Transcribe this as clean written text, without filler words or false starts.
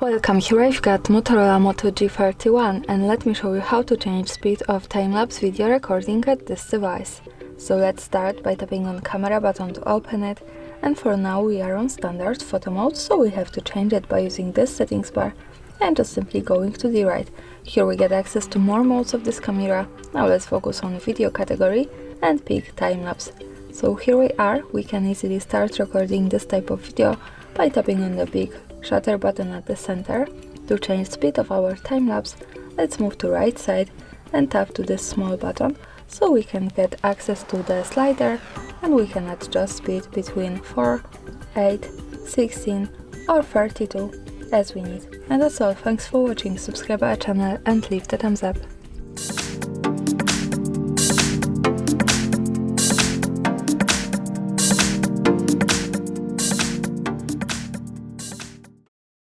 Welcome, here I've got Motorola Moto G31 and let me show you how to change speed of time-lapse video recording at this device. So let's start by tapping on camera button to open it, and for now we are on standard photo mode, so we have to change it by using this settings bar and just simply going to the right. Here we get access to more modes of this camera. Now let's focus on video category and pick time-lapse. So here we are, we can easily start recording this type of video by tapping on the big shutter button at the center. To change speed of our time-lapse, let's move to right side and tap to this small button so we can get access to the slider and we can adjust speed between 4, 8, 16 or 32 as we need. And that's all, thanks for watching, subscribe our channel and leave the thumbs up.